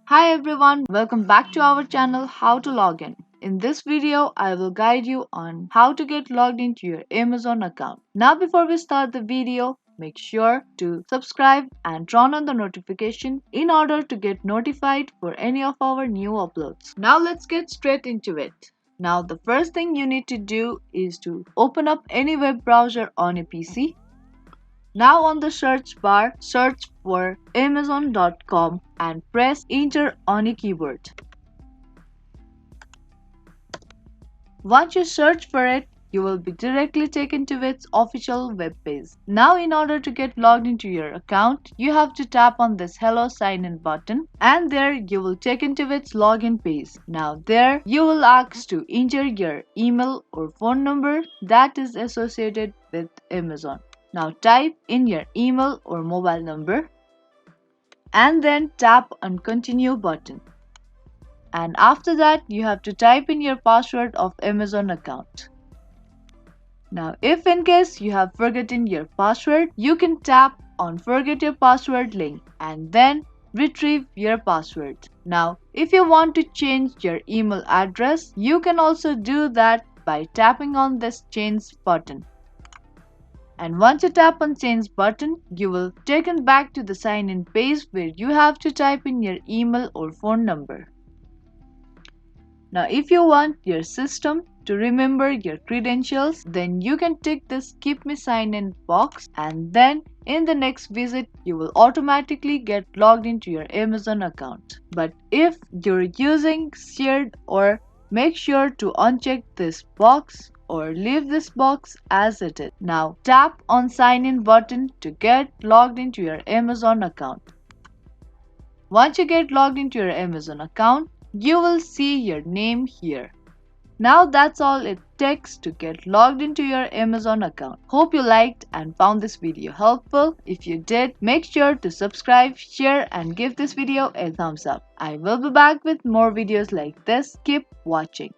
Hi everyone, welcome back to our channel How to Log In. In this video, I will guide you on how to get logged into your Amazon account. Now before we start the video, make sure to subscribe and turn on the notification in order to get notified for any of our new uploads. Now let's get straight into it. Now the first thing you need to do is to open up any web browser on a PC. Now on the search bar, search for Amazon.com and press enter on a keyboard. Once you search for it, you will be directly taken to its official web page. Now in order to get logged into your account, you have to tap on this Hello Sign In button and there you will take into its login page. Now there you will ask to enter your email or phone number that is associated with Amazon. Now type in your email or mobile number and then tap on continue button. And after that you have to type in your password of Amazon account. Now if in case you have forgotten your password, you can tap on forget your password link and then retrieve your password. Now if you want to change your email address, you can also do that by tapping on this change button. And once you tap on change button, you will taken back to the sign in page where you have to type in your email or phone number. Now if you want your system to remember your credentials, then you can tick this keep me sign in box and then in the next visit you will automatically get logged into your Amazon account. But if you're using shared, or make sure to uncheck this box or leave this box as it is. Now tap on sign in button to get logged into your Amazon account. Once you get logged into your Amazon account, you will see your name here. Now that's all it takes to get logged into your Amazon account. Hope you liked and found this video helpful. If you did, make sure to subscribe, share and give this video a thumbs up. I will be back with more videos like this. Keep watching.